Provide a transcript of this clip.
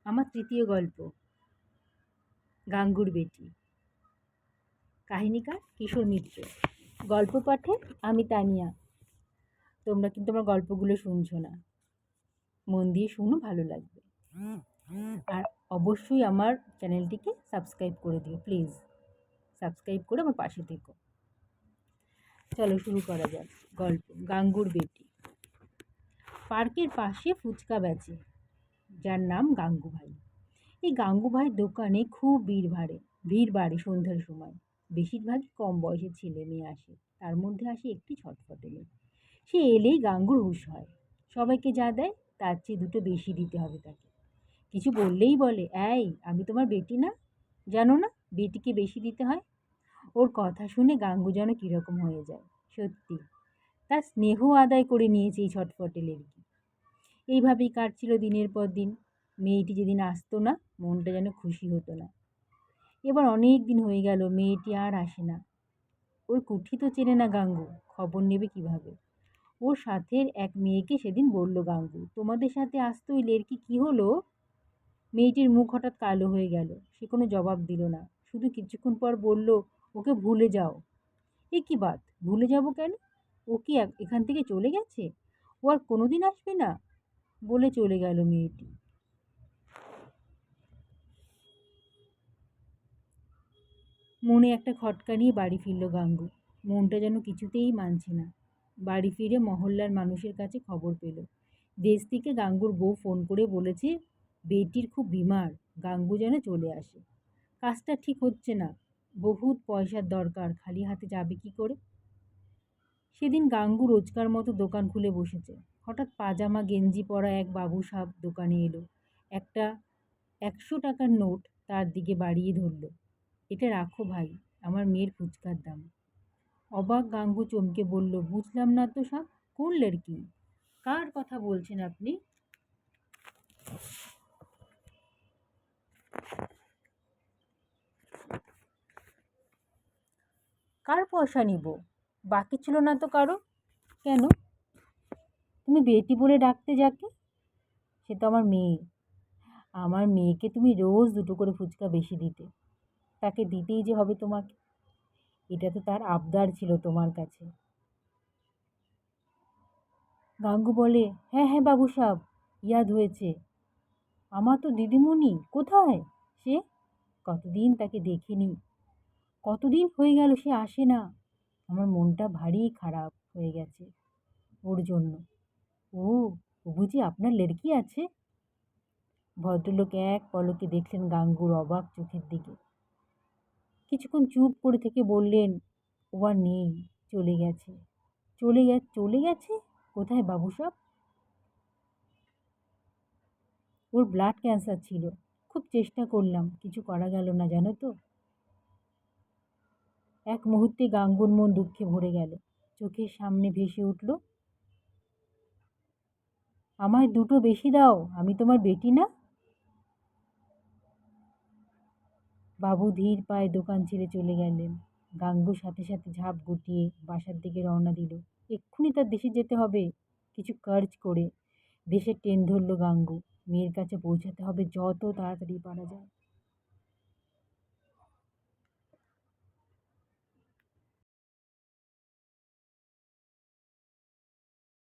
আমার তৃতীয় গল্প, গাঙ্গুর বেটি। কাহিনীকার কিশোর মিত্র। গল্প পাঠে আমি তানিয়া। তোমরা কিন্তু আমার গল্পগুলো শুনছো না, মন দিয়ে শুনো, ভালো লাগবে। আর অবশ্যই আমার চ্যানেলটিকে সাবস্ক্রাইব করে দিও, প্লিজ সাবস্ক্রাইব করে আমার পাশে থেকো। চলো শুরু করা যাক গল্প, গাঙ্গুর বেটি। পার্কের পাশে ফুচকা বেচে যার নাম গাঙ্গু ভাই। এই গাঙ্গু ভাইয়ের দোকানে খুব ভিড় বাড়ে সন্ধ্যার সময়। বেশিরভাগই কম বয়সের ছেলে মেয়ে আসে, তার মধ্যে আসে একটি ছটফটে মেয়ে। সে এলেই গাঙ্গুর হুঁশ হয়। সবাইকে যা দেয় তার চেয়ে দুটো বেশি দিতে হবে তাকে। কিছু বললেই বলে, এই আমি তোমার বেটি না, জানো না বেটিকে বেশি দিতে হয়। ওর কথা শুনে গাঙ্গু যেন কীরকম হয়ে যায়। সত্যি তার স্নেহ আদায় করে নিয়েছে এই ছটফটে লেড়কি। এইভাবেই কাটছিল দিনের পর দিন। মেয়েটি যেদিন আসতো না, মনটা যেন খুশি হতো না। এবার অনেক দিন হয়ে গেল মেয়েটি আর আসে না। ওর কুঠি তো চেনে না গাঙ্গু, খবর নেবে কিভাবে? ওর সাথের এক মেয়েকে সেদিন বলল গাঙ্গু, তোমাদের সাথে আসতো ওই লেড়কি, কি হলো? মেয়েটির মুখ হঠাৎ কালো হয়ে গেল। সে কোনো জবাব দিল না, শুধু কিছুক্ষণ পর বলল, ওকে ভুলে যাও। এ কি বাত, ভুলে যাব কেন? ও কি এখান থেকে চলে গেছে? ও আর কোনোদিন আসবে না? বলে চলে গেল মেয়েটি। মনে একটা খটকা নিয়ে বাড়ি ফিরল গাঙ্গু। মনটা যেন কিছুতেই মানছে না। বাড়ি ফিরে মহল্লার মানুষের কাছে খবর পেল। দেশ থেকে গাঙ্গুর বউ ফোন করে বলেছে বেটির খুব বিমার, গাঙ্গু যেন চলে আসে। কাজটা ঠিক হচ্ছে না, বহুত পয়সার দরকার, খালি হাতে যাবে কি করে? সেদিন গাঙ্গু রোজকার মতো দোকান খুলে বসেছে। হঠাৎ পাজামা গেঞ্জি পরা এক বাবু সাহেব দোকানে এলো। একটা 100 টাকার নোট তার দিকে বাড়িয়ে ধরল। এটা রাখো ভাই, আমার মেয়ের ফুচকার দাম। অবাক গাঙ্গু চমকে বলল, বুঝলাম না তো সাব, কোন লড়কি? কার কথা বলছেন আপনি? কার পয়সা নিব? বাকি ছিল না তো কারো। কেন? তুমি বেটি বলে ডাকতে যাকে? সে তো আমার মেয়ে। আমার মেয়েকে তুমি রোজ দুটো করে ফুচকা বেশি দিতে, তাকে দিতেই যে হবে তোমাকে। এটা তো তার আবদার ছিল তোমার কাছে। গাঙ্গু বলে, হ্যাঁ হ্যাঁ বাবু সাহেব, ইয়াদ হয়েছে। আমার তো দিদিমণি কোথায়? সে কতদিন তাকে দেখিনি, কতদিন হয়ে গেল সে আসে না। আমার মনটা ভারী খারাপ হয়ে গেছে ওর জন্য। ও, ও বুঝি আপনার লড়কি আছে? ভদ্রলোক এক পলকে দেখলেন গাঙ্গুর অবাক চোখের দিকে। কিছুক্ষণ চুপ করে থেকে বললেন, ও আর নেই, চলে গেছে। চলে গেছে? কোথায় বাবু সাহেব? ওর ব্লাড ক্যান্সার ছিল, খুব চেষ্টা করলাম, কিছু করা গেল না জানো তো। এক মুহূর্তে গাঙ্গুর মন দুঃখে ভরে গেল। চোখের সামনে ভেসে উঠল, আমায় দুটো বেশি দাও, আমি তোমার বেটি না? বাবু ধীর পায়ে দোকান ছেড়ে চলে গেলেন। গাঙ্গু সাথে সাথে ঝাঁপ গুটিয়ে বাসার দিকে রওনা দিল। এক্ষুনি তার দেশে যেতে হবে, কিছু কাজ করে। দেশের ট্রেন ধরল গাঙ্গু। মেয়ের কাছে পৌঁছাতে হবে যত তাড়াতাড়ি পারা যায়।